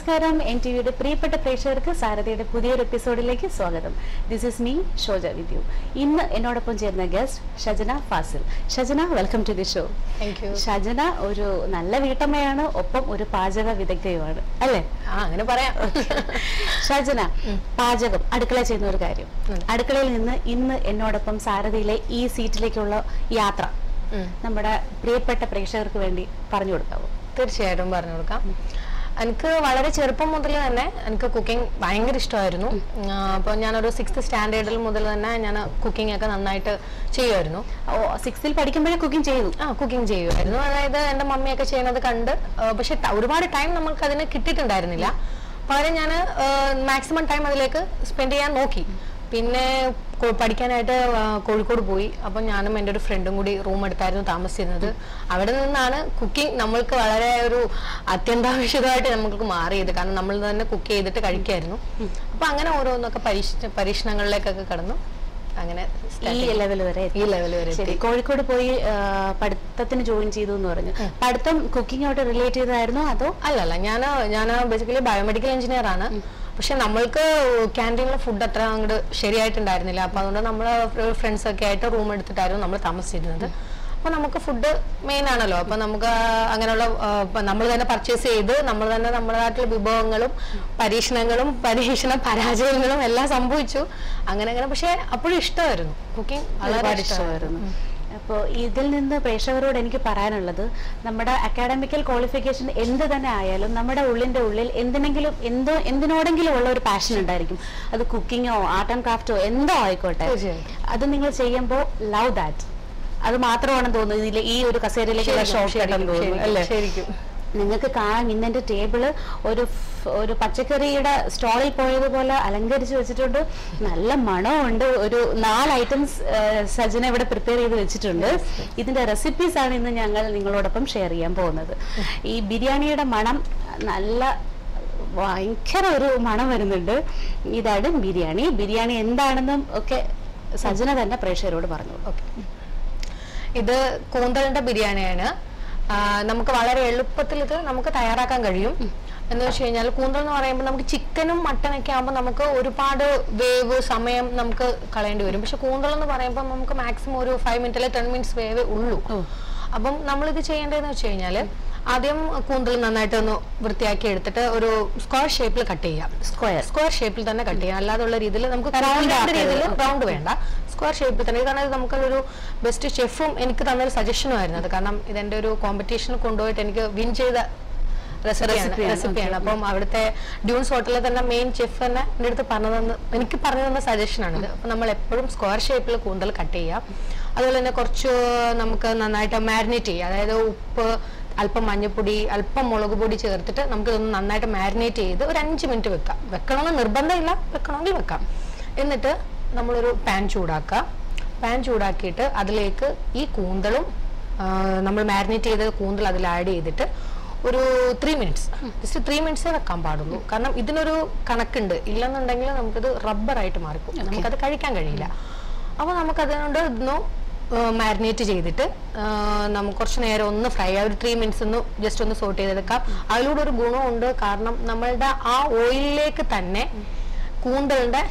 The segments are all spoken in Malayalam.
നമസ്കാരം NTVയുടെ പ്രിയപ്പെട്ട പ്രേക്ഷകർക്ക് സാരഥിയുടെ പുതിയൊരു എപ്പിസോഡിലേക്ക് സ്വാഗതം. This is me Shoja with you. ഇന്ന് എന്നോടൊപ്പം ചേർന്ന guest Shajana Fazil. Shajana, welcome to the show. Thank you. Shajana ഒരു നല്ല വീട്ടമ്മയാണ്, ഒപ്പം ഒരു പാചക വിദഗ്ധയുമാണ്, അല്ലേ? അങ്ങനെ പറയാം. ഷജന, പാചകം, അടുക്കള ചെയ്യുന്ന ഒരു കാര്യം. അടുക്കളയിൽ നിന്ന് ഇന്ന് എന്നോടൊപ്പം സാരഥിയിലെ ഈ സീറ്റിലേക്കുള്ള യാത്ര നമ്മുടെ പ്രിയപ്പെട്ട പ്രേക്ഷകർക്ക് വേണ്ടി പറഞ്ഞു കൊടുക്കാവോ? തീർച്ചയായിട്ടും പറഞ്ഞു കൊടുക്കാം. എനിക്ക് വളരെ ചെറുപ്പം മുതൽ തന്നെ എനിക്ക് കുക്കിംഗ് ഭയങ്കര ഇഷ്ടമായിരുന്നു. അപ്പോൾ ഞാനൊരു 6th സ്റ്റാൻഡേർഡിൽ മുതൽ തന്നെ ഞാൻ കുക്കിംഗ് ഒക്കെ നന്നായിട്ട് ചെയ്യുമായിരുന്നു. 6th പഠിക്കുമ്പോഴേ കുക്കിംഗ് ചെയ്തു? കുക്കിംഗ് ചെയ്യുമായിരുന്നു. അതായത് എൻ്റെ മമ്മിയൊക്കെ ചെയ്യുന്നത് കണ്ട്, പക്ഷെ ഒരുപാട് ടൈം നമുക്ക് അതിന് കിട്ടിയിട്ടുണ്ടായിരുന്നില്ല. പകരം ഞാൻ മാക്സിമം ടൈം അതിലേക്ക് സ്പെൻഡ് ചെയ്യാൻ നോക്കി. പിന്നെ പഠിക്കാനായിട്ട് കോഴിക്കോട് പോയി. അപ്പം ഞാനും എൻ്റെ ഒരു ഫ്രണ്ടും കൂടി റൂം എടുത്തായിരുന്നു താമസിച്ചിരുന്നത്. അവിടെ നിന്നാണ് കുക്കിംഗ് നമ്മൾക്ക് വളരെ ഒരു അത്യന്താപേക്ഷിതമായിട്ട് നമ്മൾക്ക് മാറിയത്. കാരണം നമ്മൾ തന്നെ കുക്ക് ചെയ്തിട്ട് കഴിക്കായിരുന്നു. അപ്പം അങ്ങനെ ഓരോന്നൊക്കെ പരീക്ഷണങ്ങളിലേക്കൊക്കെ കടന്നു. അങ്ങനെ ഈ ലെവൽ വരെ എത്തി. കോഴിക്കോട് പോയി പഠിത്തത്തിന് ജോയിൻ ചെയ്തു എന്ന് പറഞ്ഞു. പഠിത്തം കുക്കിങ്ങോട്ട് റിലേറ്റ് ചെയ്തായിരുന്നോ അതോ? അല്ലല്ല, ഞാൻ ബേസിക്കലി ബയോമെഡിക്കൽ എഞ്ചിനീയർ ആണ്. പക്ഷെ നമ്മൾക്ക് ക്യാൻറ്റീനിലെ ഫുഡ് അത്ര അങ്ങോട്ട് ശരിയായിട്ടുണ്ടായിരുന്നില്ല. അപ്പം അതുകൊണ്ട് നമ്മൾ ഫ്രണ്ട്സൊക്കെ ആയിട്ട് റൂം എടുത്തിട്ടായിരുന്നു നമ്മൾ താമസിച്ചിരുന്നത്. അപ്പോൾ നമുക്ക് ഫുഡ് മെയിൻ ആണല്ലോ. അപ്പം നമുക്ക് അങ്ങനെയുള്ള നമ്മൾ തന്നെ പർച്ചേസ് ചെയ്ത് നമ്മൾ തന്നെ നമ്മുടേതായിട്ടുള്ള വിഭവങ്ങളും പരീക്ഷണ പരാജയങ്ങളും എല്ലാം സംഭവിച്ചു. അങ്ങനെ പക്ഷെ അപ്പോഴും ഇഷ്ടമായിരുന്നു കുക്കിംഗ്, വളരെ ഇഷ്ടമായിരുന്നു. അപ്പോൾ ഇതിൽ നിന്ന് പ്രേക്ഷകരോട് എനിക്ക് പറയാനുള്ളത്, നമ്മുടെ അക്കാഡമിക്കൽ ക്വാളിഫിക്കേഷൻ എന്ത് തന്നെ ആയാലും നമ്മുടെ ഉള്ളിൽ എന്തിനോടെങ്കിലും ഉള്ള ഒരു പാഷൻ ഉണ്ടായിരിക്കും. അത് കുക്കിങ്ങോ ആർട്ട് ആൻഡ് ക്രാഫ്റ്റോ എന്തോ ആയിക്കോട്ടെ, അത് നിങ്ങൾ ചെയ്യുമ്പോൾ ലവ് ദാറ്റ്. അത് മാത്രമാണെന്ന് തോന്നുന്നു ഇതിൽ ഈ ഒരു കസേരയിലേക്കുള്ള ഷോർട്ട് കട്ട് തോന്നുന്നു, അല്ലേ? ശരിക്കും നിങ്ങൾക്ക് കാണാം, ഇന്നെൻ്റെ ടേബിള് ഒരു പച്ചക്കറിയുടെ സ്റ്റോളിൽ പോയതുപോലെ അലങ്കരിച്ച് വെച്ചിട്ടുണ്ട്. നല്ല മണമുണ്ട്. ഒരു 4 ഐറ്റംസ് സജന ഇവിടെ പ്രിപ്പയർ ചെയ്ത് വെച്ചിട്ടുണ്ട്. ഇതിന്റെ റെസിപ്പീസ് ആണ് ഇന്ന് ഞങ്ങൾ നിങ്ങളോടൊപ്പം ഷെയർ ചെയ്യാൻ പോകുന്നത്. ഈ ബിരിയാണിയുടെ മണം നല്ല ഭയങ്കര ഒരു മണം വരുന്നുണ്ട്. ഇതാണ് ബിരിയാണി എന്താണെന്നും ഒക്കെ സജന തന്നെ പ്രേക്ഷകരോട് പറഞ്ഞു. ഓക്കെ, ഇത് കൂന്തലിന്റെ ബിരിയാണിയാണ്. നമുക്ക് വളരെ എളുപ്പത്തിൽ ഇത് നമുക്ക് തയ്യാറാക്കാൻ കഴിയും. എന്ന് വെച്ച് കഴിഞ്ഞാൽ കൂന്തൽ എന്ന് പറയുമ്പോൾ നമുക്ക് ചിക്കനും മട്ടനൊക്കെ ആകുമ്പോൾ നമുക്ക് ഒരുപാട് വേവ് സമയം നമുക്ക് കളയേണ്ടി വരും. പക്ഷെ കൂന്തൽ എന്ന് പറയുമ്പോൾ നമുക്ക് മാക്സിമം ഒരു 5 മിനിറ്റ് അല്ലെങ്കിൽ 10 മിനിറ്റ്സ് വേവേ ഉള്ളൂ. അപ്പം നമ്മളിത് ചെയ്യേണ്ടതെന്ന് വെച്ച് കഴിഞ്ഞാൽ ആദ്യം കൂന്തൽ നന്നായിട്ട് ഒന്ന് വൃത്തിയാക്കി എടുത്തിട്ട് ഒരു സ്ക്വയർ ഷേപ്പിൽ കട്ട് ചെയ്യാം. സ്ക്വയർ ഷേപ്പിൽ തന്നെ കട്ട് ചെയ്യാം. അല്ലാതുള്ള രീതിയിൽ നമുക്ക് റൗണ്ട് വേണ്ട, സ്ക്വയർ ഷേപ്പിൽ തന്നെ. കാരണം ഇത് നമുക്കൊരു ബെസ്റ്റ് ഷെഫും എനിക്ക് തന്നൊരു സജഷനും ആയിരുന്നു അത്. കാരണം ഇതെൻ്റെ ഒരു കോമ്പറ്റീഷനിൽ കൊണ്ടുപോയിട്ട് എനിക്ക് വിൻ ചെയ്ത റെസിപ്പിയാണ്. അപ്പം അവിടുത്തെ ഡ്യൂൺസ് ഹോട്ടലിൽ തന്നെ മെയിൻ ഷെഫ് തന്നെ എൻ്റെ അടുത്ത് എനിക്ക് പറഞ്ഞു തന്ന സജഷനാണിത്. അപ്പം നമ്മൾ എപ്പോഴും സ്ക്വയർ ഷേപ്പിൽ കൂന്തൽ കട്ട് ചെയ്യാം. അതുപോലെ തന്നെ കുറച്ച് നമുക്ക് നന്നായിട്ട് മാരിനേറ്റ് ചെയ്യാം. അതായത് ഉപ്പ്, അല്പം മഞ്ഞൾപ്പൊടി, അല്പം മുളക് പൊടി ചേർത്തിട്ട് നമുക്ക് ഇതൊന്ന് നന്നായിട്ട് മാരിനേറ്റ് ചെയ്ത് ഒരു 5 മിനിറ്റ് വെക്കാം. വെക്കണമെന്ന് നിർബന്ധമില്ല, വെക്കണമെങ്കിൽ വെക്കാം. എന്നിട്ട് നമ്മളൊരു പാൻ ചൂടാക്കിയിട്ട് അതിലേക്ക് ഈ കൂന്തളും നമ്മൾ മാരിനേറ്റ് ചെയ്ത കൂന്തൽ അതിൽ ആഡ് ചെയ്തിട്ട് ഒരു 3 മിനിറ്റ്സ്, ജസ്റ്റ് 3 മിനിറ്റ്സേ വെക്കാൻ പാടുള്ളൂ. കാരണം ഇതിനൊരു കണക്കുണ്ട്, ഇല്ലെന്നുണ്ടെങ്കിൽ നമുക്കിത് റബ്ബറായിട്ട് മാറിപ്പോകും, നമുക്കത് കഴിക്കാൻ കഴിയില്ല. അപ്പോൾ നമുക്കതുകൊണ്ട് ഇതൊന്ന് മാരിനേറ്റ് ചെയ്തിട്ട് നമുക്ക് കുറച്ച് നേരം ഒന്ന് ഫ്രൈ ആവും. ഒരു 3 മിനിറ്റ്സ് ഒന്ന് ജസ്റ്റ് ഒന്ന് സോട്ട് ചെയ്തെടുക്കാം. അതിലൂടെ ഒരു ഗുണമുണ്ട്, കാരണം നമ്മളുടെ ആ ഓയിലിലേക്ക് തന്നെ കൂന്തലിൻ്റെ,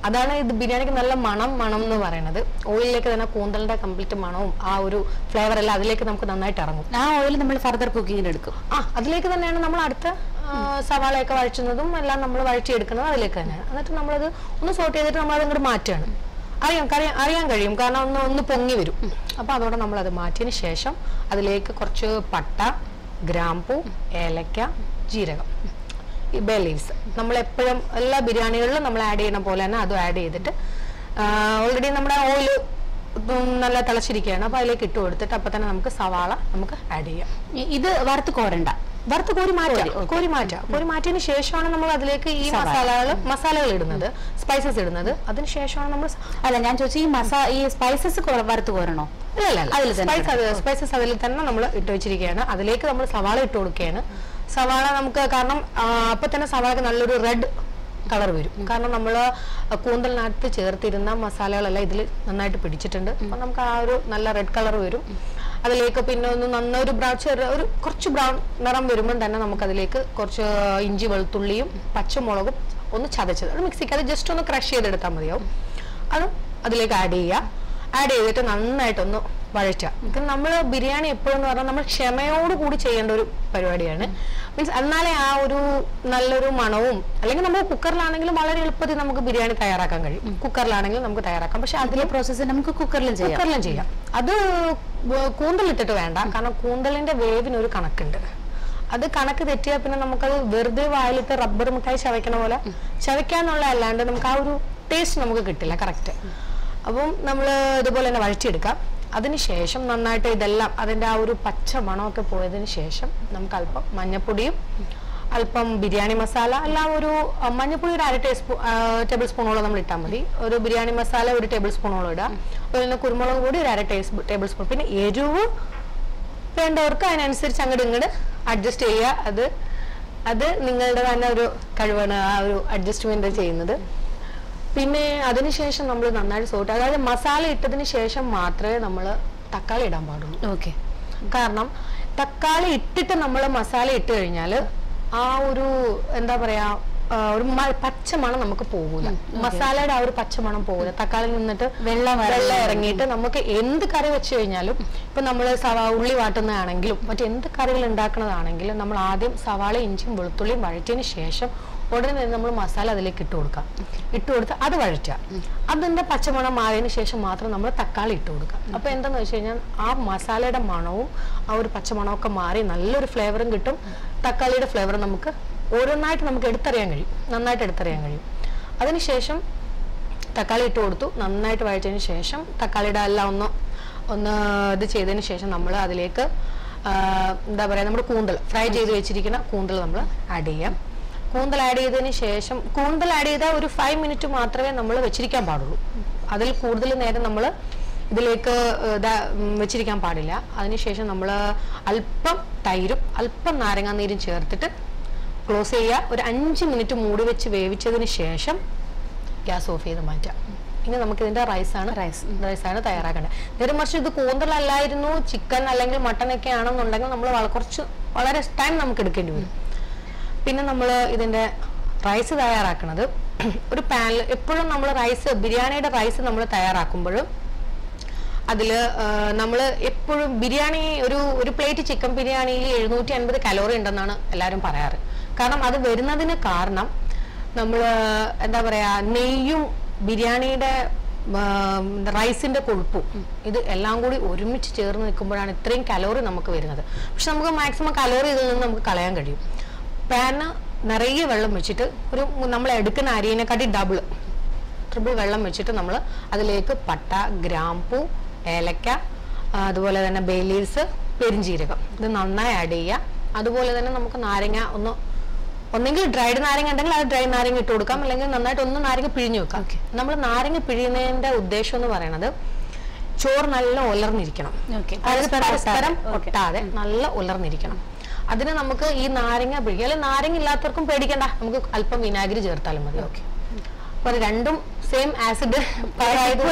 അതാണ് ഇത് ബിരിയാണിക്ക് നല്ല മണം എന്ന് പറയുന്നത്. ഓയിലിലേക്ക് തന്നെ കൂന്തലിന്റെ കംപ്ലീറ്റ് മണവും ആ ഒരു ഫ്ലേവർ എല്ലാം അതിലേക്ക് നമുക്ക് നന്നായിട്ട് ഇറങ്ങും. ആ ഓയിൽ നമ്മൾ ഫർദർ കുക്കിങ്ങിന് എടുക്കും. അതിലേക്ക് തന്നെയാണ് നമ്മൾ അടുത്ത സവാളയൊക്കെ വഴറ്റുന്നതും എല്ലാം നമ്മൾ വഴറ്റിയെടുക്കുന്നത് അതിലേക്ക് തന്നെയാണ്. എന്നിട്ട് നമ്മളത് ഒന്ന് സോട്ട് ചെയ്തിട്ട് നമ്മളത് ഇങ്ങോട്ട് മാറ്റുകയാണ്. അറിയാൻ കഴിയും, കാരണം ഒന്ന് പൊങ്ങി വരും. അപ്പോൾ അതോടെ നമ്മളത് മാറ്റിയതിന് ശേഷം അതിലേക്ക് കുറച്ച് പട്ട, ഗ്രാമ്പൂ, ഏലക്ക, ജീരകം, ഈ ബേ ലീവ്സ് നമ്മൾ എപ്പോഴും എല്ലാ ബിരിയാണികളിലും നമ്മൾ ആഡ് ചെയ്യണ പോലെ തന്നെ അതും ആഡ് ചെയ്തിട്ട് ഓൾറെഡി നമ്മുടെ ഓയിൽ നല്ല തിളച്ചിരിക്കുകയാണ്. അപ്പോൾ അതിലേക്ക് ഇട്ട് കൊടുത്തിട്ട് അപ്പം തന്നെ നമുക്ക് സവാള നമുക്ക് ആഡ് ചെയ്യാം. ഇത് വറുത്ത് കോരി മാറ്റിയതിന് ശേഷമാണ് നമ്മൾ അതിലേക്ക് ഈ മസാലകൾ ഇടുന്നത്, സ്പൈസസ് ഇടുന്നത്. അതിനുശേഷമാണ് നമ്മൾ ഞാൻ ചോദിച്ചു ഈ സ്പൈസസ് വറുത്ത് കോരണോ? സ്പൈസസ് അതിൽ തന്നെ നമ്മൾ ഇട്ട് വെച്ചിരിക്കുകയാണ്. അതിലേക്ക് നമ്മൾ സവാള ഇട്ട് കൊടുക്കുകയാണ്. സവാള നമുക്ക്, കാരണം അപ്പൊ തന്നെ സവാളക്ക് നല്ലൊരു റെഡ് കളർ വരും. കാരണം നമ്മൾ കൂന്തലിനകത്ത് ചേർത്തിരുന്ന മസാലകളെല്ലാം ഇതിൽ നന്നായിട്ട് പിടിച്ചിട്ടുണ്ട്. അപ്പം നമുക്ക് ആ ഒരു നല്ല റെഡ് കളർ വരും. അതിലേക്ക് പിന്നെ ഒന്ന് നന്നൊരു ഒരു കുറച്ച് ബ്രൗൺ നിറം വരുമ്പോൾ തന്നെ നമുക്ക് അതിലേക്ക് കുറച്ച് ഇഞ്ചി വെളുത്തുള്ളിയും പച്ചമുളകും ഒന്ന് ചതച്ചത് അത് മിക്സിക്ക് അത് ജസ്റ്റ് ഒന്ന് ക്രഷ് ചെയ്തെടുത്താൽ മതിയാവും. അത് അതിലേക്ക് ആഡ് ചെയ്തിട്ട് നന്നായിട്ടൊന്ന് വഴറ്റുക. നമ്മൾ ബിരിയാണി എപ്പോഴെന്ന് പറഞ്ഞാൽ നമ്മൾ ക്ഷമയോട് കൂടി ചെയ്യേണ്ട ഒരു പരിപാടിയാണ്. മീൻസ് എന്നാലേ ആ ഒരു നല്ലൊരു മണവും, അല്ലെങ്കിൽ നമ്മൾ കുക്കറിലാണെങ്കിലും വളരെ എളുപ്പത്തിൽ നമുക്ക് ബിരിയാണി തയ്യാറാക്കാൻ കഴിയും. കുക്കറിലാണെങ്കിലും നമുക്ക് തയ്യാറാക്കാം. പക്ഷെ അതിലെ പ്രോസസ്സ് നമുക്ക് കുക്കറിലും ചെയ്യാം. അത് കൂന്തലിട്ടിട്ട് വേണ്ട, കാരണം കൂന്തലിന്റെ വേവിന് ഒരു കണക്കുണ്ട്. അത് കണക്ക് തെറ്റിയാൽ പിന്നെ നമുക്കത് വെറുതെ വായിലിട്ട് റബ്ബർ മിഠായി ചവയ്ക്കണ പോലെ ചവയ്ക്കാന്നുള്ള അല്ലാണ്ട് നമുക്ക് ആ ഒരു ടേസ്റ്റ് നമുക്ക് കിട്ടില്ല കറക്റ്റ്. അപ്പം നമ്മൾ ഇതുപോലെ തന്നെ വഴറ്റിയെടുക്കാം. അതിനുശേഷം നന്നായിട്ട് ഇതെല്ലാം അതിൻ്റെ ആ ഒരു പച്ച മണമൊക്കെ പോയതിന് ശേഷം നമുക്ക് അല്പം മഞ്ഞപ്പൊടിയും അല്പം ബിരിയാണി മസാല എല്ലാം ഒരു മഞ്ഞപ്പൊടി ഒരു 1/2 ടേബിൾ സ്പൂണോളം നമ്മൾ ഇട്ടാൽ മതി. ഒരു ബിരിയാണി മസാല 1 ടേബിൾ സ്പൂണോളം ഇടാം. അതുപോലെ കുരുമുളക് പൊടി ഒരു 1/2 ടേബിൾ സ്പൂൺ. പിന്നെ എരിവ് വേണ്ടവർക്ക് അതിനനുസരിച്ച് അങ്ങോട്ട് അഡ്ജസ്റ്റ് ചെയ്യുക. അത് നിങ്ങളുടെ തന്നെ ഒരു കഴിവാണ് ആ ഒരു അഡ്ജസ്റ്റ്മെന്റ് ചെയ്യുന്നത്. പിന്നെ അതിനുശേഷം നമ്മൾ നന്നായിട്ട് സോട്ട്, അതായത് മസാല ഇട്ടതിന് ശേഷം മാത്രമേ നമ്മൾ തക്കാളി ഇടാൻ പാടുള്ളൂ. ഓക്കെ. കാരണം തക്കാളി ഇട്ടിട്ട് നമ്മൾ മസാല ഇട്ട് കഴിഞ്ഞാൽ ആ ഒരു എന്താ പറയാ ഒരു പച്ചമണം നമുക്ക് പോകൂല. മസാലയുടെ ആ ഒരു പച്ചമണം പോകൂല. തക്കാളി നിന്നിട്ട് വെള്ളം ഇറങ്ങിയിട്ട് നമുക്ക് എന്ത് കറി വെച്ച് കഴിഞ്ഞാലും, ഇപ്പൊ നമ്മൾ ഉള്ളി വാട്ടുന്നതാണെങ്കിലും മറ്റെന്ത് കറികൾ ഉണ്ടാക്കുന്നതാണെങ്കിലും നമ്മൾ ആദ്യം സവാള ഇഞ്ചിയും വെളുത്തുള്ളിയും വഴറ്റിയതിന് ശേഷം ഉടനെ നമ്മൾ മസാല അതിലേക്ക് ഇട്ട് കൊടുത്ത് അത് വഴറ്റുക. അതിന്റെ പച്ചമണം മാറിയതിന് ശേഷം മാത്രം നമ്മൾ തക്കാളി ഇട്ട് കൊടുക്കുക. അപ്പൊ എന്താന്ന് വെച്ച് കഴിഞ്ഞാൽ ആ മസാലയുടെ മണവും ആ ഒരു പച്ചമണമൊക്കെ മാറി നല്ലൊരു ഫ്ലേവറും കിട്ടും. തക്കാളിയുടെ ഫ്ലേവർ നമുക്ക് ഓരോന്നായിട്ട് നമുക്ക് നന്നായിട്ട് എടുത്തറിയാൻ കഴിയും. അതിനുശേഷം തക്കാളി ഇട്ട് കൊടുത്തു, നന്നായിട്ട് വഴറ്റിയതിന് ശേഷം തക്കാളിയുടെ എല്ലാം ഒന്ന് ഇത് ചെയ്തതിന് ശേഷം നമ്മൾ അതിലേക്ക് എന്താ പറയുക നമ്മുടെ കൂന്തൽ ഫ്രൈ ചെയ്ത് വെച്ചിരിക്കുന്ന കൂന്തൽ നമ്മൾ ആഡ് ചെയ്യാം. കൂന്തൽ ആഡ് ചെയ്തതിന് ശേഷം കൂന്തൽ ആഡ് ചെയ്താൽ ഒരു 5 മിനിറ്റ് മാത്രമേ നമ്മൾ വെച്ചിരിക്കാൻ പാടുള്ളൂ. അതിൽ കൂടുതൽ നേരം നമ്മൾ ഇതിലേക്ക് വെച്ചിരിക്കാൻ പാടില്ല. അതിനുശേഷം നമ്മൾ അല്പം തൈരും അല്പം നാരങ്ങാനീരും ചേർത്തിട്ട് ക്ലോസ് ചെയ്യുക. ഒരു 5 മിനിറ്റ് മൂടി വെച്ച് വേവിച്ചതിന് ശേഷം ഗ്യാസ് ഓഫ് ചെയ്ത് മാറ്റാം. ഇനി നമുക്ക് ഇതിന്റെ റൈസാണ് തയ്യാറാക്കേണ്ടത്. നേരെ മറിച്ച് ഇത് കൂന്തലല്ലായിരുന്നു ചിക്കൻ അല്ലെങ്കിൽ മട്ടൺ ഒക്കെ ആണെന്നുണ്ടെങ്കിൽ നമ്മൾ വളരെ ടൈം നമുക്ക് എടുക്കേണ്ടി വരും. പിന്നെ നമ്മൾ ഇതിന്റെ റൈസ് തയ്യാറാക്കുന്നത് ഒരു പാനിൽ എപ്പോഴും നമ്മൾ ബിരിയാണിയുടെ റൈസ് നമ്മൾ തയ്യാറാക്കുമ്പോഴും അതിൽ നമ്മൾ എപ്പോഴും ബിരിയാണി ഒരു പ്ലേറ്റ് ചിക്കൻ ബിരിയാണിയിൽ 750 കലോറി ഉണ്ടെന്നാണ് എല്ലാവരും പറയാറ്. കാരണം അത് വരുന്നതിന് കാരണം നമ്മൾ എന്താ പറയാ നെയ്യും ബിരിയാണിയുടെ റൈസിന്റെ കൊഴുപ്പും ഇത് എല്ലാം കൂടി ഒരുമിച്ച് ചേർന്ന് നിൽക്കുമ്പോഴാണ് ഇത്രയും കലോറി നമുക്ക് വരുന്നത്. പക്ഷെ നമുക്ക് മാക്സിമം കലോറി ഇതിൽ നിന്ന് നമുക്ക് കളയാൻ കഴിയും. പാന് നിറയെ വെള്ളം വെച്ചിട്ട് നമ്മൾ എടുക്കുന്ന അരിയിനെക്കാട്ടി ട്രിപ്പിൾ വെള്ളം വെച്ചിട്ട് നമ്മൾ അതിലേക്ക് പട്ട, ഗ്രാമ്പൂ, ഏലക്ക, അതുപോലെ തന്നെ ബേ ലീവ്സ്, പെരിഞ്ജീരകം ഇത് നന്നായി ആഡ് ചെയ്യുക. അതുപോലെ തന്നെ നമുക്ക് നാരങ്ങ ഒന്നെങ്കിൽ ഡ്രൈഡ് നാരങ്ങ ഉണ്ടെങ്കിൽ അത് ഡ്രൈ നാരങ്ങ ഇട്ട് കൊടുക്കാം, അല്ലെങ്കിൽ നന്നായിട്ട് നാരങ്ങ പിഴിഞ്ഞു വെക്കാം. നമ്മൾ നാരങ്ങ പിഴിയുന്നതിന്റെ ഉദ്ദേശം എന്ന് പറയുന്നത് ചോറ് നല്ല ഉലർന്നിരിക്കണം, പരസ്പരം ഒട്ടാതെ നല്ല ഉലർന്നിരിക്കണം. അതിന് നമുക്ക് ഈ നാരങ്ങ പിഴിക്കുക. അല്ലെങ്കിൽ നാരങ്ങ ഇല്ലാത്തവർക്കും പേടിക്കണ്ട, നമുക്ക് അല്പം വിനാഗിരി ചേർത്താലും മതി. ഓക്കെ. അപ്പൊ രണ്ടും സെയിം ആസിഡ്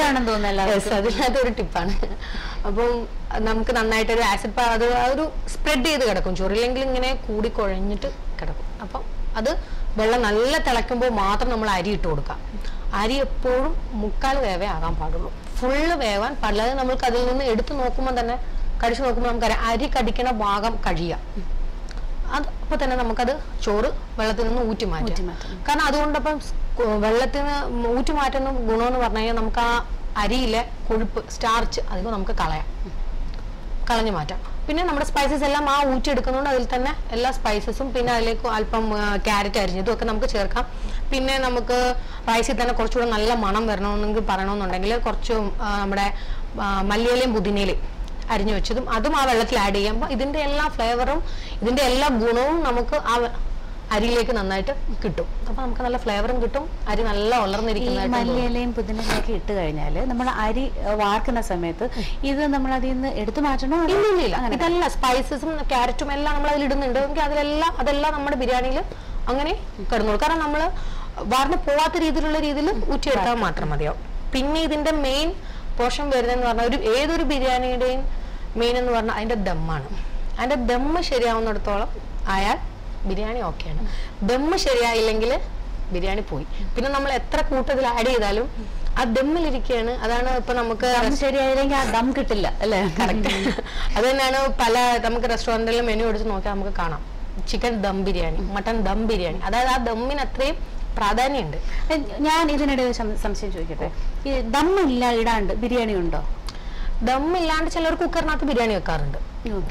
ആണെന്ന് തോന്നുന്നല്ലോ, അതിനകത്തൊരു ടിപ്പാണ്. അപ്പം നമുക്ക് നന്നായിട്ട് ഒരു ആസിഡ് ഒരു സ്പ്രെഡ് ചെയ്ത് കിടക്കും ചോറില്ലെങ്കിൽ ഇങ്ങനെ കൂടി കുഴഞ്ഞിട്ട് കിടക്കും. അപ്പം അത് വെള്ളം നല്ല തിളയ്ക്കുമ്പോൾ മാത്രം നമ്മൾ അരി ഇട്ട് കൊടുക്കാം. അരി എപ്പോഴും 3/4 വേവേ ആകാൻ പാടുള്ളൂ, ഫുള്ള് വേവാൻ പാടില്ല. നമുക്ക് അതിൽ നിന്ന് എടുത്തു നോക്കുമ്പോൾ തന്നെ കടിച്ചു നോക്കുമ്പോൾ നമുക്കറിയാം അരി കടിക്കണ ഭാഗം കഴിയുക. അപ്പൊ തന്നെ നമുക്കത് ചോറ് വെള്ളത്തിൽ നിന്ന് ഊറ്റി മാറ്റാം. കാരണം അതുകൊണ്ടപ്പം വെള്ളത്തിൽ നിന്ന് ഊറ്റി മാറ്റുന്ന ഗുണമെന്ന് പറഞ്ഞു കഴിഞ്ഞാൽ നമുക്ക് ആ അരിയിലെ കൊഴുപ്പ് സ്റ്റാർച്ച് അതിന് നമുക്ക് കളഞ്ഞു മാറ്റാം. പിന്നെ നമ്മുടെ സ്പൈസസ് എല്ലാം ആ ഊറ്റി എടുക്കുന്നതുകൊണ്ട് അതിൽ തന്നെ എല്ലാ സ്പൈസസും പിന്നെ അതിലേക്ക് അല്പം ക്യാരറ്റ് അരിഞ്ഞതും ഒക്കെ നമുക്ക് ചേർക്കാം. പിന്നെ നമുക്ക് റൈസിൽ തന്നെ കുറച്ചുകൂടെ നല്ല മണം വരണമെന്നെങ്കിൽ പറയണമെന്നുണ്ടെങ്കിൽ കുറച്ച് നമ്മുടെ മല്ലിയിലയും പുതിനയിലയും അരിഞ്ഞു വെച്ചതും അതും ആ വെള്ളത്തിൽ ആഡ് ചെയ്യുമ്പോൾ ഇതിന്റെ എല്ലാ ഫ്ലേവറും ഇതിന്റെ എല്ലാ ഗുണവും നമുക്ക് ആ അരിയിലേക്ക് നന്നായിട്ട് കിട്ടും. അപ്പൊ നമുക്ക് നല്ല ഫ്ലേവറും കിട്ടും, അരി നല്ല ഉലർന്നിരിക്കുന്ന. മല്ലിയിലയും പുതിനയിലൊക്കെ ഇട്ട് കഴിഞ്ഞാൽ നമ്മൾ അരി വാർക്കുന്ന സമയത്ത് ഇത് നമ്മൾ അതിൽ നിന്ന് എടുത്തു മാറ്റണോ? ഇല്ല, ഇതെല്ലാം സ്പൈസസും ക്യാരറ്റും എല്ലാം നമ്മൾ അതിൽ ഇടുന്നുണ്ട് എങ്കിൽ അതെല്ലാം നമ്മുടെ ബിരിയാണിയിൽ അങ്ങനെ കിടന്നോളൂ. കാരണം നമ്മൾ വാർന്ന് പോവാത്ത രീതിയിൽ ഊറ്റിയെടുത്താൽ മാത്രം മതിയാവും. പിന്നെ ഇതിന്റെ മെയിൻ പോഷൻ വരുന്നതെന്ന് പറഞ്ഞാൽ ഏതൊരു ബിരിയാണിയുടെയും മെയിൻ എന്ന് പറഞ്ഞാൽ അതിന്റെ ദമ്മാണ്. അതിന്റെ ദമ്മ് ശരിയാവുന്നിടത്തോളം ആയാൽ ബിരിയാണി ഓക്കെയാണ്. ദമ്മ് ശരിയായില്ലെങ്കിൽ ബിരിയാണി പോയി. പിന്നെ നമ്മൾ എത്ര കൂട്ടത്തിൽ ആഡ് ചെയ്താലും ആ ദമ്മിലിരിക്കുകയാണ്. അതാണ് ഇപ്പൊ നമുക്ക് ശരിയായില്ലെങ്കിൽ ആ ദം കിട്ടില്ല അല്ലേ? കറക്റ്റ്. അത് തന്നെയാണ് പല നമുക്ക് റെസ്റ്റോറൻറ്റിലെ മെനു എടുത്ത് നോക്കിയാൽ നമുക്ക് കാണാം ചിക്കൻ ദം ബിരിയാണി, മട്ടൺ ദം ബിരിയാണി. അതായത് ആ ദമ്മിന് അത്രയും പ്രാധാന്യമുണ്ട്. ഞാൻ ഇതിനിടെ സംശയം ചോദിക്കട്ടെ, ഈ ദമ്മില്ല ഇടാണ്ട് ബിരിയാണി ഉണ്ടോ? ദമ്മില്ലാണ്ട് ചിലർ കുക്കറിനകത്ത് ബിരിയാണി വെക്കാറുണ്ട്.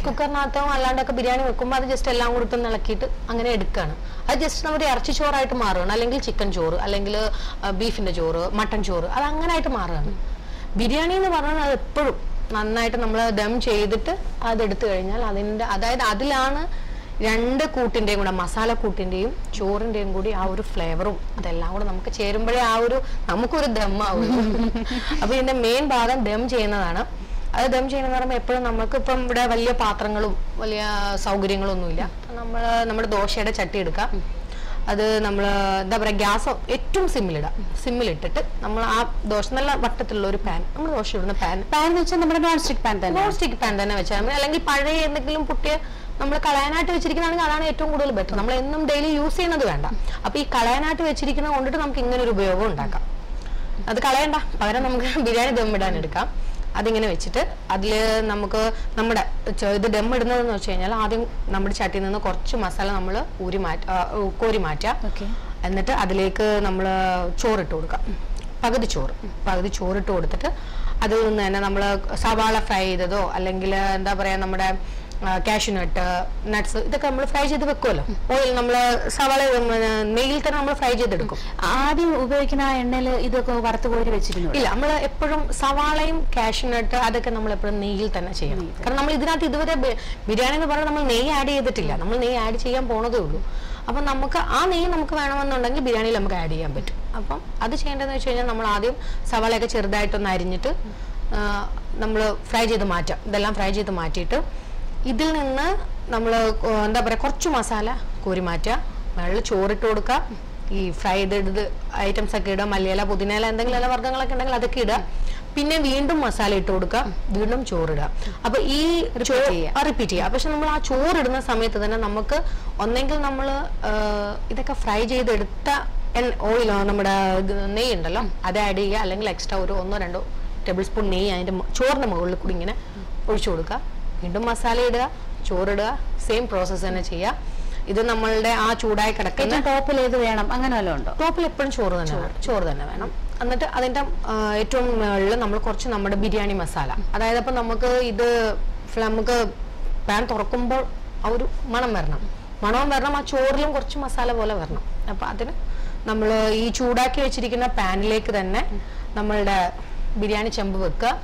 കുക്കറിനകത്തോ അല്ലാണ്ടൊക്കെ ബിരിയാണി വെക്കുമ്പോൾ അത് ജസ്റ്റ് എല്ലാം കൂടി ഒന്ന് ഇളക്കിയിട്ട് അങ്ങനെ എടുക്കുകയാണ്. അത് ജസ്റ്റ് നമ്മുടെ ഇറച്ചി ചോറായിട്ട് മാറുകയാണ്, അല്ലെങ്കിൽ ചിക്കൻ ചോറ്, അല്ലെങ്കിൽ ബീഫിന്റെ ചോറ്, മട്ടൺ ചോറ്, അത് അങ്ങനെ ആയിട്ട് മാറുകയാണ്. ബിരിയാണി എന്ന് പറഞ്ഞാൽ അത് എപ്പോഴും നന്നായിട്ട് നമ്മൾ ദം ചെയ്തിട്ട് അതെടുത്തു കഴിഞ്ഞാൽ അതിൻ്റെ അതായത് അതിലാണ് രണ്ട് കൂട്ടിന്റെയും കൂടെ മസാല കൂട്ടിന്റെയും ചോറിന്റെയും കൂടി ആ ഒരു ഫ്ലേവറും അതെല്ലാം കൂടെ നമുക്ക് ചേരുമ്പോഴേ ആ ഒരു നമുക്കൊരു ദമ്മാവുള്ളൂ. അപ്പൊ ഇതിന്റെ മെയിൻ ഭാഗം ദം ചെയ്യുന്നതാണ്. അത് ദം ചെയ്യുന്നതെന്ന് പറയുമ്പോൾ എപ്പോഴും നമുക്ക് ഇപ്പം ഇവിടെ വലിയ പാത്രങ്ങളും വലിയ സൗകര്യങ്ങളൊന്നുമില്ല. നമ്മുടെ ദോശയുടെ ചട്ടി എടുക്കാം. അത് നമ്മൾ എന്താ പറയുക, ഗ്യാസ് ഏറ്റവും സിമ്മിലിട്ടിട്ട് നമ്മൾ ആ ദോശ നല്ല വട്ടത്തിലുള്ള ഒരു പാൻ, നമ്മൾ ദോശ ഇടുന്ന പാൻ എന്ന് വെച്ചാൽ നമ്മുടെ നോൺ സ്റ്റിക് പാൻ തന്നെ വെച്ചാൽ മതി. അല്ലെങ്കിൽ പഴയ എന്തെങ്കിലും പൊട്ടിയ നമ്മൾ കളയാനായിട്ട് വെച്ചിരിക്കുന്നതാണെങ്കിൽ അതാണ് ഏറ്റവും കൂടുതൽ ബെറ്റർ. നമ്മൾ എന്നും ഡെയിലി യൂസ് ചെയ്യുന്നത് വേണ്ട. അപ്പൊ ഈ കളയാനായിട്ട് വെച്ചിരിക്കുന്നത് കൊണ്ടിട്ട് നമുക്ക് ഇങ്ങനെ ഒരു ഉപയോഗം ഉണ്ടാക്കാം. അത് കളയണ്ട, പകരം നമുക്ക് ബിരിയാണി ദം ഇടാൻ എടുക്കാം. അതിങ്ങനെ വെച്ചിട്ട് അതിൽ നമുക്ക് നമ്മുടെ ഇത് ദം ഇടുന്നതെന്ന് വെച്ച് കഴിഞ്ഞാൽ ആദ്യം നമ്മുടെ ചട്ടിയിൽ നിന്ന് കുറച്ച് മസാല നമ്മൾ കോരി മാറ്റാം. എന്നിട്ട് അതിലേക്ക് നമ്മൾ ചോറിട്ട് കൊടുക്കാം. പകുതി ചോറിട്ട് കൊടുത്തിട്ട് അതിൽ നിന്ന് തന്നെ നമ്മൾ സവാള ഫ്രൈ ചെയ്തതോ അല്ലെങ്കിൽ എന്താ പറയാ നമ്മുടെ കാഷ്യൂനട്ട്, നട്ട്സ് ഇതൊക്കെ നമ്മൾ ഫ്രൈ ചെയ്ത് വെക്കുമല്ലോ. ഓയിൽ നമ്മൾ സവാള നെയ്യിൽ തന്നെ നമ്മൾ ഫ്രൈ ചെയ്തെടുക്കും. ആദ്യം ഉപയോഗിക്കുന്ന ആ എണ്ണയിൽ ഇതൊക്കെ വറുത്ത് കോരി വെച്ചിരുന്നു? ഇല്ല, നമ്മൾ എപ്പോഴും സവാളയും കാഷ്യൂനട്ട് അതൊക്കെ നമ്മൾ എപ്പോഴും നെയ്യിൽ തന്നെ ചെയ്യണം. കാരണം നമ്മൾ ഇതിനകത്ത് ഇതുവരെ ബിരിയാണി എന്ന് പറഞ്ഞാൽ നമ്മൾ നെയ്യ് ആഡ് ചെയ്തിട്ടില്ല. നമ്മൾ നെയ്യ് ആഡ് ചെയ്യാൻ പോണതേ ഉള്ളൂ. അപ്പം നമുക്ക് ആ നെയ്യ് നമുക്ക് വേണമെന്നുണ്ടെങ്കിൽ ബിരിയാണിയിൽ നമുക്ക് ആഡ് ചെയ്യാൻ പറ്റും. അപ്പം അത് ചെയ്യേണ്ടതെന്ന് വെച്ച് കഴിഞ്ഞാൽ നമ്മൾ ആദ്യം സവാളയൊക്കെ ചെറുതായിട്ടൊന്ന് അരിഞ്ഞിട്ട് നമ്മൾ ഫ്രൈ ചെയ്ത് മാറ്റാം. ഇതെല്ലാം ഫ്രൈ ചെയ്ത് മാറ്റിയിട്ട് ഇതിൽ നിന്ന് നമ്മൾ എന്താ പറയുക കുറച്ച് മസാല കോരി മാറ്റുക. വെള്ളം ചോറിട്ട് കൊടുക്കുക. ഈ ഫ്രൈ ചെയ്ത് ഐറ്റംസ് ഒക്കെ ഇടുക. മല്ലിയില, പുതിനയില, എന്തെങ്കിലും ഇല വർഗ്ഗങ്ങളൊക്കെ ഉണ്ടെങ്കിൽ അതൊക്കെ ഇടുക. പിന്നെ വീണ്ടും മസാല ഇട്ട് കൊടുക്കുക, വീണ്ടും ചോറിടുക. അപ്പൊ ഈ റിപ്പീറ്റ് ചെയ്യുക. പക്ഷെ നമ്മൾ ആ ചോറിടുന്ന സമയത്ത് തന്നെ നമുക്ക് ഒന്നെങ്കിൽ നമ്മൾ ഇതൊക്കെ ഫ്രൈ ചെയ്തെടുത്ത ഓയിൽ നമ്മുടെ നെയ്യ് ഉണ്ടല്ലോ അത് ആഡ് ചെയ്യുക. അല്ലെങ്കിൽ എക്സ്ട്രാ ഒരു 1-2 ടേബിൾ സ്പൂൺ നെയ്യ് അതിന്റെ ചോറിന്റെ മുകളിൽ കൂടി ഇങ്ങനെ ഒഴിച്ചു കൊടുക്കുക. വീണ്ടും മസാല ഇടുക, ചോറിടുക. സെയിം പ്രോസസ്സ് തന്നെ ചെയ്യുക. ഇത് നമ്മളുടെ ആ ചൂടായി കിടക്കുന്ന ടോപ്പിൽ ഏത് വേണം അങ്ങനെ വല്ലതും ഉണ്ടോ? ടോപ്പിൽ എപ്പോഴും ചോറ് തന്നെ വേണം. എന്നിട്ട് അതിന്റെ ഏറ്റവും മുകളിൽ നമ്മൾ കുറച്ച് നമ്മുടെ ബിരിയാണി മസാല, അതായത് അപ്പൊ നമുക്ക് ഇത് നമുക്ക് പാൻ തുറക്കുമ്പോൾ ആ ഒരു മണവും വരണം. ആ ചോറിലും കുറച്ച് മസാല പോലെ വരണം. അപ്പൊ അതിന് നമ്മൾ ഈ ചൂടാക്കി വെച്ചിരിക്കുന്ന പാനിലേക്ക് തന്നെ നമ്മളുടെ ബിരിയാണി ചെമ്പ് വെക്കുക.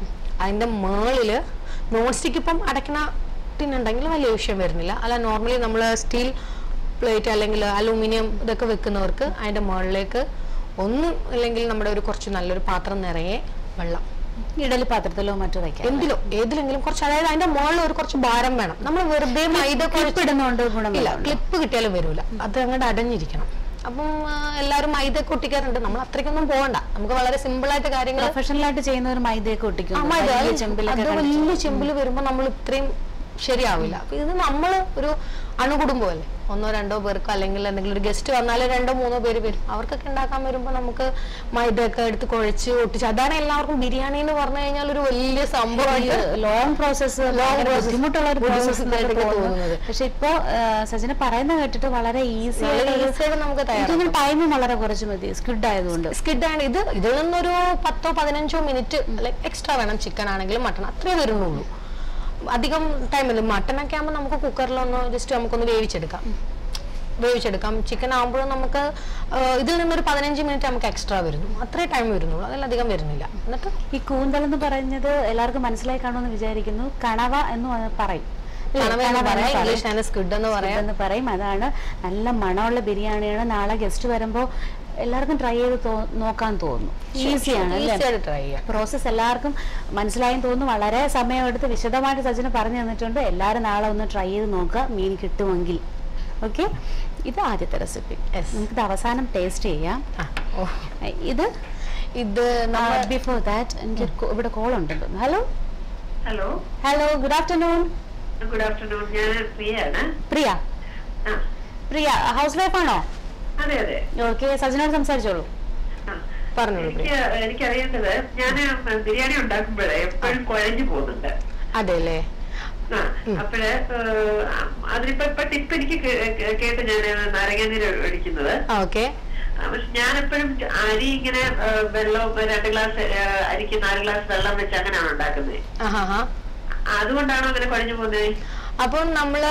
അതിന്റെ മുകളില് നോൺ സ്റ്റിക്ക് ഇപ്പം അടയ്ക്കണ ടിന്നുണ്ടെങ്കിൽ വലിയ വിഷയം വരുന്നില്ല. അല്ല നോർമലി നമ്മൾ സ്റ്റീൽ പ്ലേറ്റ് അല്ലെങ്കിൽ അലൂമിനിയം ഇതൊക്കെ വെക്കുന്നവർക്ക് അതിന്റെ മുകളിലേക്ക് ഒന്നും അല്ലെങ്കിൽ നമ്മുടെ ഒരു കുറച്ച് നല്ലൊരു പാത്രം നിറയെ വെള്ളം, ഇഡലി പാത്രത്തിലോ മറ്റോ വയ്ക്കാം, ഏതിലെങ്കിലും കുറച്ച്, അതായത് അതിന്റെ മുകളിൽ ഒരു കുറച്ച് ഭാരം വേണം. നമ്മൾ വെറുതെ മൈദ ഇടുന്നോണ്ട് ഗുണമില്ല. ക്ലിപ്പ് കിട്ടിയാലും വരൂല, അത് അങ്ങോട്ട് അടഞ്ഞിരിക്കണം. അപ്പം എല്ലാവരും മൈദയൊക്കെ ഒട്ടിക്കാറുണ്ട്. നമ്മൾ അത്രയ്ക്കൊന്നും പോകണ്ട. നമുക്ക് വളരെ സിമ്പിൾ ആയിട്ട് കാര്യങ്ങൾ പ്രൊഫഷണൽ ആയിട്ട് ചെയ്യുന്നവർ മൈദയൊക്കെ ഒട്ടിക്കും. വലിയ ചെമ്പിൽ വരുമ്പോൾ നമ്മൾ ഇത്രയും ശരിയാവില്ല. അപ്പൊ ഇത് നമ്മൾ ഒരു അണുകുടുംബമല്ലേ, 1-2 പേർക്ക് അല്ലെങ്കിൽ എന്തെങ്കിലും ഒരു ഗസ്റ്റ് വന്നാലും 2-3 പേര് വരും. അവർക്കൊക്കെ ഉണ്ടാക്കാൻ വരുമ്പോൾ നമുക്ക് മൈദയൊക്കെ എടുത്ത് കുഴച്ച് ഒട്ടിച്ച്, അതാണ് എല്ലാവർക്കും ബിരിയാണി എന്ന് പറഞ്ഞു കഴിഞ്ഞാൽ ഒരു വലിയ സംഭവമായിട്ട് ലോങ് പ്രോസസ്സ്, ബുദ്ധിമുട്ടുള്ള ഒരു പ്രോസസ്സ് തോന്നുന്നത്. പക്ഷെ ഇപ്പൊ സജിന പറയുന്നത് കേട്ടിട്ട് വളരെ ഈസി ആയിട്ട് നമുക്ക് ടൈമും വളരെ കുറച്ച് മതി. സ്കിഡ് ആയതുകൊണ്ട് ഇതിൽ നിന്നൊരു 10-15 മിനിറ്റ് എക്സ്ട്രാ വേണം. ചിക്കൻ ആണെങ്കിലും മട്ടൺ അത്രേ വരുന്നുള്ളൂ. അധികം ടൈമില്ല. മട്ടനൊക്കെ ആകുമ്പോൾ നമുക്ക് കുക്കറിലൊന്ന് ജസ്റ്റ് നമുക്കൊന്ന് വേവിച്ചെടുക്കാം. ചിക്കൻ ആകുമ്പോഴും നമുക്ക് ഇതിൽ നിന്നൊരു 15 മിനിറ്റ് നമുക്ക് എക്സ്ട്രാ വരുന്നു. അത്രേ ടൈം വരുന്നുള്ളൂ, അതിലധികം വരുന്നില്ല. എന്നിട്ട് ഈ കൂന്തൽ എന്ന് പറയുന്നത് എല്ലാവർക്കും മനസ്സിലായി കാണുമെന്ന് വിചാരിക്കുന്നു. കണവ എന്ന് പറയും, സ്ക്വിഡ് എന്ന് പറയും. അതാണ് നല്ല മണമുള്ള ബിരിയാണിയാണ്. നാളെ ഗസ്റ്റ് വരുമ്പോൾ എല്ലാവർക്കും ട്രൈ ചെയ്ത് നോക്കാൻ തോന്നുന്നു. ഈസിയാണ് പ്രോസസ്, എല്ലാവർക്കും മനസ്സിലായെന്ന് തോന്നുന്നു. വളരെ സമയമെടുത്ത് വിശദമായിട്ട് സജിന പറഞ്ഞു തന്നിട്ടുണ്ട്. എല്ലാവരും നാളെ ഒന്ന് ട്രൈ ചെയ്ത് നോക്കുക, മീൻ കിട്ടുമെങ്കിൽ. ഓക്കെ, ഇത് ആദ്യത്തെ റെസിപ്പി. നമുക്കിത് അവസാനം ടേസ്റ്റ് ചെയ്യാം. ഇത് ബിഫോർ ദാറ്റ് എനിക്ക് ഇവിടെ കോൾ ഉണ്ടെന്ന്. Hello hello hello, good afternoon. Good afternoon. ഞാൻ പ്രിയാണ്. പ്രിയ ഹൗസ് വൈഫ് ആണോ? അതെ അതെ. ഓക്കെ, സജനോട് സംസാരിച്ചോളൂ. എനിക്കറിയേണ്ടത്, ഞാൻ ബിരിയാണി ഉണ്ടാക്കുമ്പോഴേ എപ്പോഴും കുഴഞ്ഞു പോകുന്നുണ്ട്. അതെല്ലേ? അപ്പോഴ് അതിനിപ്പോ ടിപ്പ് എനിക്ക് കേട്ട് ഞാൻ നാരങ്ങാനീര് ഒഴിക്കുന്നത്. ഓക്കെ. പക്ഷെ ഞാൻ എപ്പോഴും അരി ഇങ്ങനെ വെള്ളം 2 ഗ്ലാസ് അരിക്ക് 4 ഗ്ലാസ് വെള്ളം വെച്ച് അങ്ങനെയാണ് ഉണ്ടാക്കുന്നത്. അതുകൊണ്ടാണോ അങ്ങനെ കുഴഞ്ഞു പോകുന്നത്? അപ്പോൾ നമ്മൾ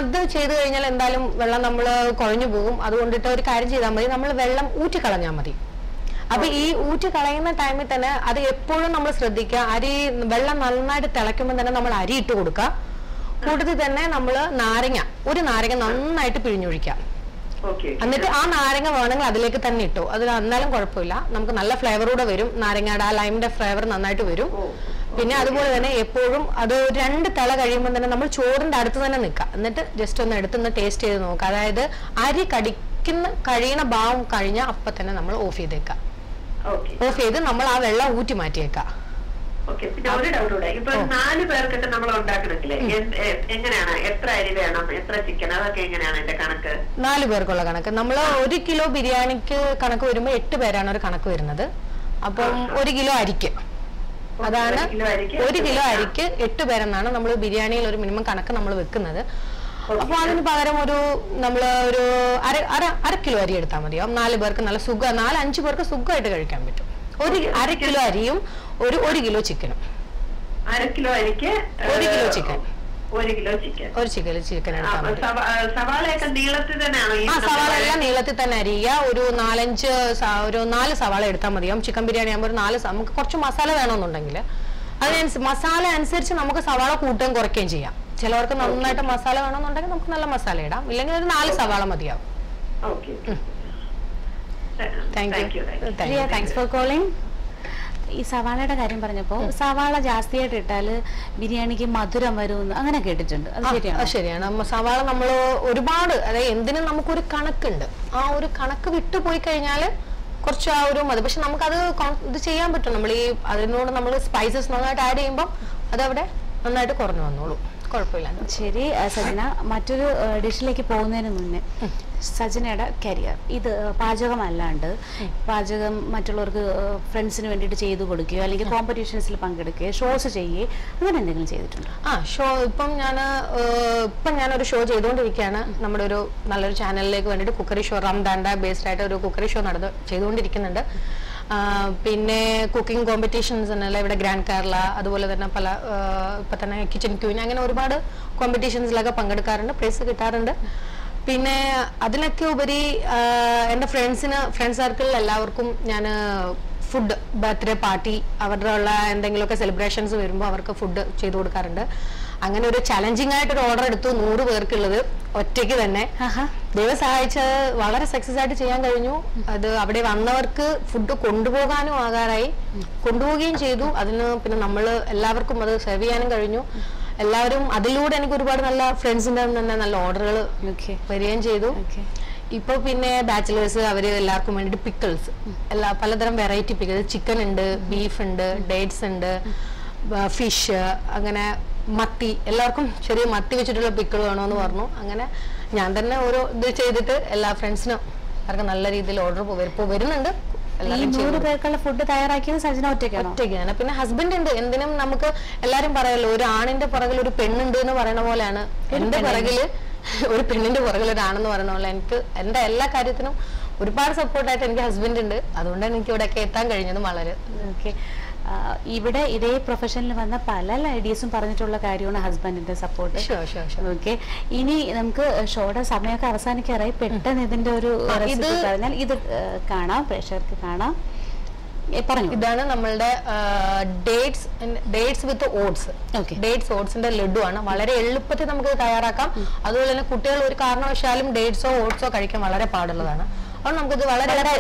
അത് ചെയ്തു കഴിഞ്ഞാൽ എന്തായാലും വെള്ളം നമ്മൾ കുഴഞ്ഞു പോകും. അതുകൊണ്ടിട്ട് ഒരു കാര്യം ചെയ്താൽ മതി, നമ്മൾ വെള്ളം ഊറ്റിക്കളഞ്ഞാൽ മതി. അപ്പൊ ഈ ഊറ്റി കളയുന്ന ടൈമിൽ തന്നെ അത് എപ്പോഴും നമ്മൾ ശ്രദ്ധിക്കുക. വെള്ളം നന്നായിട്ട് തിളയ്ക്കുമ്പോൾ തന്നെ നമ്മൾ അരി ഇട്ട് കൊടുക്കുക. കൂട്ടത്തിൽ തന്നെ നമ്മൾ ഒരു നാരങ്ങ നന്നായിട്ട് പിഴിഞ്ഞൊഴിക്കാം. എന്നിട്ട് ആ നാരങ്ങ വേണമെങ്കിൽ അതിലേക്ക് തന്നെ ഇട്ടു. അതിൽ എന്നാലും കുഴപ്പമില്ല, നമുക്ക് നല്ല ഫ്ലേവറൂടെ വരും. നാരങ്ങയുടെ ആ ലൈമിന്റെ ഫ്ലേവർ നന്നായിട്ട് വരും. പിന്നെ അതുപോലെ തന്നെ എപ്പോഴും അത് 2 തിള കഴിയുമ്പോൾ തന്നെ നമ്മൾ ചോറിന്റെ അടുത്ത് തന്നെ നിൽക്കാം. എന്നിട്ട് ജസ്റ്റ് ഒന്ന് എടുത്തൊന്ന് ടേസ്റ്റ് ചെയ്ത് നോക്കുക. അതായത് അരി കഴിയുന്ന ഭാവം കഴിഞ്ഞാൽ അപ്പൊ തന്നെ നമ്മൾ ഓഫ് ചെയ്തേക്കാം. ഓഫ് ചെയ്ത് നമ്മൾ ആ വെള്ളം ഊറ്റി മാറ്റിയേക്കാം. പിന്നെ ഒരു ഡൗട്ട് കൂടെ, ഇപ്പൊ 4 പേർക്കൊക്കെ നമ്മൾ ഉണ്ടാക്കണമെങ്കിലേ എങ്ങനെയാണ്, എത്ര അരി വേണം, എത്ര ചിക്കൻ, അതൊക്കെ എങ്ങനെയാണ് എന്റെ കണക്ക്? 4 പേർക്കുള്ള കണക്ക് നമ്മൾ 1 കിലോ ബിരിയാണിക്ക് കണക്ക് വരുമ്പോ 8 പേരാണ് ഒരു കണക്ക് വരുന്നത്. അപ്പം 1 കിലോ അരിക്ക്, അതാണ് 1 കിലോ അരിക്ക് 8 പേരെന്നാണ് നമ്മൾ ബിരിയാണിയിൽ ഒരു മിനിമം കണക്ക് നമ്മൾ വെക്കുന്നത്. അപ്പൊ അതിന് പകരം നമ്മള് ഒരു അര കിലോ അരി എടുത്താൽ മതിയാവും. 4 പേർക്ക് നല്ല 4-5 പേർക്ക് സുഖമായിട്ട് കഴിക്കാൻ പറ്റും. 1 കിലോ അരിയും 1 കിലോ ചിക്കനും. 1 കിലോ അരിക്ക് 1 kilo chicken. 1 kilo chicken. 1 kilo chicken എടുത്താൽ മതി. സവാളയൊക്കെ നീളത്തിൽ തന്നെയാണോ? സവാള എല്ലാം നീളത്തിൽ തന്നെ അരിയുക. ഒരു 4 സവാള എടുത്താൽ മതിയാവും. ചിക്കൻ ബിരിയാണി ആകുമ്പോൾ നമുക്ക് കുറച്ച് മസാല വേണമെന്നുണ്ടെങ്കിൽ മസാല അനുസരിച്ച് നമുക്ക് സവാള കൂട്ടുകയും കുറയ്ക്കുകയും ചെയ്യാം. ചിലവർക്ക് നന്നായിട്ട് മസാല വേണമെന്നുണ്ടെങ്കിൽ നമുക്ക് നല്ല മസാല ഇടാം. ഇല്ലെങ്കിൽ ഒരു 4 സവാള മതിയാവും. Thanks for calling. ഈ സവാളയുടെ കാര്യം പറഞ്ഞപ്പോൾ സവാള ജാസ്തിയായിട്ട് ഇട്ടാല് ബിരിയാണിക്ക് മധുരം വരുമെന്ന് അങ്ങനെ കേട്ടിട്ടുണ്ട്. അത് ശരിയാണ്. സവാള നമ്മൾ ഒരുപാട്, അതായത് എന്തിനും നമുക്കൊരു കണക്കുണ്ട്. ആ ഒരു കണക്ക് വിട്ടുപോയി കഴിഞ്ഞാല് കുറച്ച് ആ ഒരു മതി. പക്ഷെ നമുക്കത് ഇത് ചെയ്യാൻ പറ്റും. നമ്മൾ അതിനോട് നമ്മൾ സ്പൈസസ് നന്നായിട്ട് ആഡ് ചെയ്യുമ്പോൾ അതവിടെ നന്നായിട്ട് കുറഞ്ഞു വന്നോളൂ. കുഴപ്പമില്ല. ശരി സജന, മറ്റൊരു ഡിഷിലേക്ക് പോകുന്നതിന് മുന്നേ സജനയുടെ കരിയർ, ഇത് പാചകമല്ലാണ്ട് പാചകം മറ്റുള്ളവർക്ക് ഫ്രണ്ട്സിന് വേണ്ടിയിട്ട് ചെയ്തു കൊടുക്കുകയോ അല്ലെങ്കിൽ കോമ്പറ്റീഷൻസിൽ പങ്കെടുക്കുകയോ ഷോസ് ചെയ്യുകയോ അങ്ങനെ എന്തെങ്കിലും ചെയ്തിട്ടുണ്ടോ? ഇപ്പം ഞാനൊരു ഷോ ചെയ്തുകൊണ്ടിരിക്കുകയാണ്. നമ്മുടെ ഒരു നല്ലൊരു ചാനലിലേക്ക് വേണ്ടിയിട്ട് കുക്കറി ഷോ, റംദാൻ്റെ ബേസ്ഡ് ആയിട്ട് ഒരു കുക്കറി ഷോ ചെയ്തുകൊണ്ടിരിക്കുന്നുണ്ട്. പിന്നെ കുക്കിംഗ് കോമ്പറ്റീഷൻസ് ഉണ്ടല്ലോ ഇവിടെ ഗ്രാൻഡ് കേരള, അതുപോലെ തന്നെ പല ഇപ്പൊ തന്നെ കിച്ചൺ ക്യൂൻ, അങ്ങനെ ഒരുപാട് കോമ്പറ്റീഷൻസിലൊക്കെ പങ്കെടുക്കാറുണ്ട്, പ്രൈസ് കിട്ടാറുണ്ട്. പിന്നെ അതിനൊക്കെ ഉപരി എൻ്റെ ഫ്രണ്ട് സർക്കിളിൽ എല്ലാവർക്കും ഞാൻ ഫുഡ്, ബർത്ത്ഡേ പാർട്ടി, അവരുടെ ഉള്ള എന്തെങ്കിലുമൊക്കെ സെലിബ്രേഷൻസ് വരുമ്പോൾ അവർക്ക് ഫുഡ് ചെയ്തു കൊടുക്കാറുണ്ട്. അങ്ങനെ ഒരു ചലഞ്ചിങ് ആയിട്ടൊരു ഓർഡർ എടുത്തു 100 പേർക്കുള്ളത് ഒറ്റയ്ക്ക് തന്നെ. ദൈവം സഹായിച്ച് വളരെ സക്സസ് ആയിട്ട് ചെയ്യാൻ കഴിഞ്ഞു. അത് അവിടെ വന്നവർക്ക് ഫുഡ് കൊണ്ടുപോകാനും ആകാറായി, കൊണ്ടുപോവുകയും ചെയ്തു. അതിന് പിന്നെ നമ്മൾ എല്ലാവർക്കും അത് സെർവ് ചെയ്യാനും കഴിഞ്ഞു. എല്ലാവരും അതിലൂടെ എനിക്ക് ഒരുപാട് നല്ല ഫ്രണ്ട്സിൻ്റെ തന്നെ നല്ല ഓർഡറുകൾ വരികയും ചെയ്തു. ഇപ്പൊ പിന്നെ ബാച്ചിലേഴ്സ് അവര് എല്ലാവർക്കും വേണ്ടിയിട്ട് പിക്കിൾസ്, പലതരം വെറൈറ്റി പിക്കിൾസ്, ചിക്കൻ ഉണ്ട്, ബീഫ് ഉണ്ട്, ഡേറ്റ്സ് ഉണ്ട്, ഫിഷ്, അങ്ങനെ മത്തി, എല്ലാവർക്കും ചെറിയ മത്തി വെച്ചിട്ടുള്ള പിക്കിൾ വേണമെന്ന് പറഞ്ഞു. അങ്ങനെ ഞാൻ തന്നെ ഓരോ ഇത് ചെയ്തിട്ട് എല്ലാ ഫ്രണ്ട്സിനും അവർക്ക് നല്ല രീതിയിൽ ഓർഡർ വരുന്നുണ്ട്. 100 പേർക്കുള്ള ഫുഡ് തയ്യാറാക്കിയത് സജന ഒറ്റയ്ക്കാണ്. പിന്നെ ഹസ്ബൻഡ് ഉണ്ട്. എന്തിനും നമുക്ക് എല്ലാരും പറയല്ലോ, ഒരു ആണിന്റെ പുറകിൽ ഒരു പെണ്ണുണ്ട് എന്ന് പറയുന്ന പോലെയാണ് എന്റെ പുറകില് ഒരു പെണ്ണിന്റെ പുറകിൽ ഒരാണെന്ന് പറയുന്ന പോലെ എനിക്ക് എന്റെ എല്ലാ കാര്യത്തിനും ഒരുപാട് സപ്പോർട്ടായിട്ട് എനിക്ക് ഹസ്ബൻഡ് ഉണ്ട്. അതുകൊണ്ടാണ് എനിക്ക് ഇവിടെയൊക്കെ എത്താൻ കഴിഞ്ഞതും. വളരെ ഇവിടെ ഇതേ പ്രൊഫഷനിൽ വന്ന പല ലേഡീസും പറഞ്ഞിട്ടുള്ള കാര്യമാണ് ഹസ്ബൻഡിന്റെ സപ്പോർട്ട്. ഓക്കെ, ഇനി നമുക്ക് ഷോയുടെ സമയമൊക്കെ അവസാനിക്കാറായി. പെട്ടെന്ന് ഇതിന്റെ ഒരു പറഞ്ഞാൽ ഇത് കാണാം, പ്രേക്ഷകർക്ക് കാണാം. പറഞ്ഞു, ഇതാണ് നമ്മളുടെ ഡേറ്റ്സ് വിത്ത് ഓട്സ്. ഡേറ്റ്സ് ഓട്സിന്റെ ലഡു ആണ്. വളരെ എളുപ്പത്തിൽ നമുക്ക് തയ്യാറാക്കാം. അതുപോലെ തന്നെ കുട്ടികൾ ഒരു കാരണവശാലും ഡേറ്റ്സോ ഓട്സോ കഴിക്കാൻ വളരെ പാടുള്ളതാണ്. അപ്പോൾ നമുക്കിത്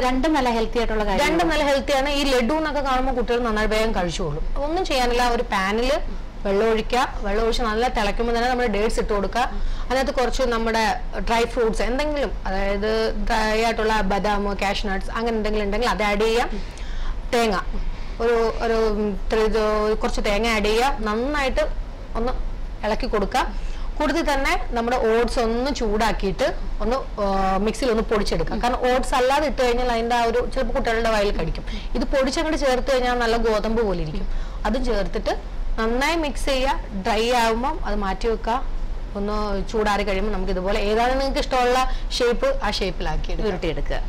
രണ്ടും നല്ല ഹെൽത്തി ആയിട്ടുള്ള കാര്യം, രണ്ടും നല്ല ഹെൽത്തിയാണ്. ഈ ലഡു എന്നൊക്കെ കാണുമ്പോൾ കുട്ടികൾ നന്നായി വേഗം കഴിച്ചോളും. ഒന്നും ചെയ്യാനില്ല, ഒരു പാനിൽ വെള്ളം ഒഴിച്ച് നല്ല തിളയ്ക്കുമ്പോൾ തന്നെ നമ്മൾ ഡേറ്റ്സ് ഇട്ട് കൊടുക്കുക. അതിനകത്ത് കുറച്ച് നമ്മുടെ ഡ്രൈ ഫ്രൂട്ട്സ് എന്തെങ്കിലും, അതായത് ഡ്രൈ ആയിട്ടുള്ള ബദാമോ കാഷ്നട്ട്സ് അങ്ങനെ എന്തെങ്കിലും ഉണ്ടെങ്കിൽ അത് ആഡ് ചെയ്യാം. കുറച്ച് തേങ്ങ ആഡ് ചെയ്യുക, നന്നായിട്ട് ഒന്ന് ഇളക്കി കൊടുക്കുക. കൂടുതൽ തന്നെ നമ്മുടെ ഓട്സ് ഒന്ന് ചൂടാക്കിയിട്ട് ഒന്ന് മിക്സിയിൽ ഒന്ന് പൊടിച്ചെടുക്കാം. കാരണം ഓട്സ് അല്ലാതെ ഇട്ട് കഴിഞ്ഞാൽ അതിൻ്റെ ആ ഒരു ചിലപ്പോൾ കുട്ടികളുടെ വയലിൽ കടിക്കും. ഇത് പൊടിച്ചങ്ങോട്ട് ചേർത്ത് കഴിഞ്ഞാൽ നല്ല ഗോതമ്പ് പോലെ ഇരിക്കും. അതും ചേർത്തിട്ട് നന്നായി മിക്സ് ചെയ്യുക. ഡ്രൈ ആകുമ്പം അത് മാറ്റി വെക്കുക. ഒന്ന് ചൂടാറി കഴിയുമ്പോൾ നമുക്ക് ഇതുപോലെ ഏതാണ് നിങ്ങൾക്ക് ഇഷ്ടമുള്ള ഷേപ്പ് ആ ഷേപ്പിലാക്കി ഉരുട്ടിയെടുക്കുക.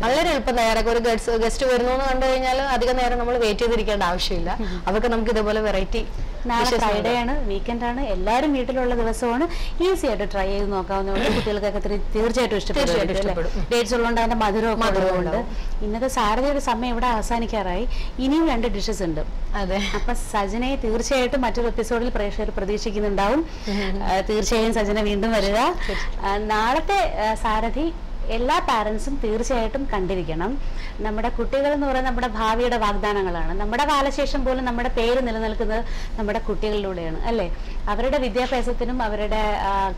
വളരെ എളുപ്പം തയ്യാറാക്കുക. ഒരു ഗസ്റ്റ് വരുന്നു എന്ന് കണ്ടു കഴിഞ്ഞാൽ അധികം നേരം നമ്മൾ വെയിറ്റ് ചെയ്തിരിക്കേണ്ട ആവശ്യമില്ല. അവർക്ക് നമുക്ക് ഇതുപോലെ വെറൈറ്റി. നാളെ ഫ്രൈഡേ ആണ്, വീക്കെൻഡ് ആണ്, എല്ലാവരും വീട്ടിലുള്ള ദിവസമാണ്. ഈസി ആയിട്ട് ട്രൈ ചെയ്ത് നോക്കാവുന്നതുകൊണ്ട് കുട്ടികൾക്കൊക്കെ തീർച്ചയായിട്ടും ഇഷ്ടപ്പെടും. ഡേറ്റ്സ് ഉള്ളതുകൊണ്ട് അതിന്റെ മധുരമൊക്കെ ഉള്ളതുകൊണ്ട്. ഇന്നത്തെ സാരഥിയുടെ സമയം ഇവിടെ അവസാനിക്കാറായി. ഇനിയും 2 ഡിഷസ് ഉണ്ട്. അതെ, അപ്പൊ സജനയെ തീർച്ചയായിട്ടും മറ്റൊരു എപ്പിസോഡിൽ പ്രേക്ഷകർ പ്രതീക്ഷിക്കുന്നുണ്ടാവും. തീർച്ചയായും സജന വീണ്ടും വരിക. നാളത്തെ സാരഥി എല്ലാ പാരൻസും തീർച്ചയായിട്ടും കണ്ടിരിക്കണം. നമ്മുടെ കുട്ടികൾ എന്ന് പറയുന്നത് നമ്മുടെ ഭാവിയുടെ വാഗ്ദാനങ്ങളാണ്. നമ്മുടെ കാലശേഷം പോലും നമ്മുടെ പേര് നിലനിൽക്കുന്നത് നമ്മുടെ കുട്ടികളിലൂടെയാണ്, അല്ലേ? അവരുടെ വിദ്യാഭ്യാസത്തിനും അവരുടെ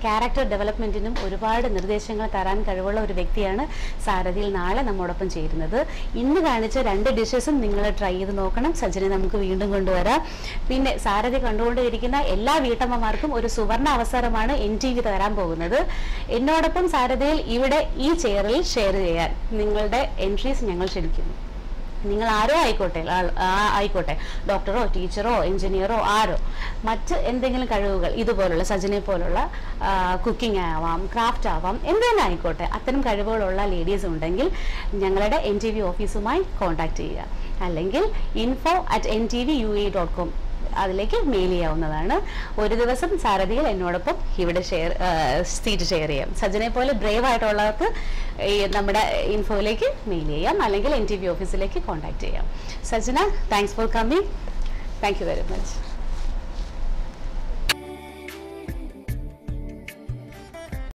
ക്യാരക്ടർ ഡെവലപ്മെന്റിനും ഒരുപാട് നിർദ്ദേശങ്ങൾ തരാൻ കഴിവുള്ള ഒരു വ്യക്തിയാണ് സാരഥിയിൽ നാളെ നമ്മോടൊപ്പം ചേരുന്നത്. ഇന്ന് കാണിച്ച 2 ഡിഷസും നിങ്ങൾ ട്രൈ ചെയ്ത് നോക്കണം. സജനെ നമുക്ക് വീണ്ടും കൊണ്ടുവരാം. പിന്നെ സാരഥി കണ്ടുകൊണ്ടിരിക്കുന്ന എല്ലാ വീട്ടമ്മമാർക്കും ഒരു സുവർണ അവസരമാണ് NTV തരാൻ പോകുന്നത്. എന്നോടൊപ്പം സാരഥിയിൽ ഇവിടെ ഈ ചെയറിൽ ഷെയർ ചെയ്യാൻ നിങ്ങളുടെ എൻട്രീസ് ഞങ്ങൾ ക്ഷണിക്കുന്നു. നിങ്ങൾ ആരോ ആയിക്കോട്ടെ, ഡോക്ടറോ ടീച്ചറോ എഞ്ചിനീയറോ ആരോ, മറ്റ് എന്തെങ്കിലും കഴിവുകൾ ഇതുപോലുള്ള സജനെ പോലുള്ള കുക്കിംഗ് ആവാം, ക്രാഫ്റ്റ് ആവാം, എന്തെങ്കിലും ആയിക്കോട്ടെ, അത്തരം കഴിവുകളുള്ള ലേഡീസ് ഉണ്ടെങ്കിൽ ഞങ്ങളുടെ NTV ഓഫീസുമായി കോൺടാക്ട് ചെയ്യുക. അല്ലെങ്കിൽ info@ntvua.com അതിലേക്ക് മെയിൽ ചെയ്യാവുന്നതാണ്. ഒരു ദിവസം സാരഥികൾ എന്നോടൊപ്പം ഇവിടെ സീറ്റ് ഷെയർ ചെയ്യാം. സജനെ പോലെ ബ്രേവ് ആയിട്ടുള്ളവർക്ക് നമ്മുടെ ഇൻഫോയിലേക്ക് മെയിൽ ചെയ്യാം, അല്ലെങ്കിൽ NTV ഓഫീസിലേക്ക് കോൺടാക്ട് ചെയ്യാം. Sajana, thanks for coming. Thank you very much.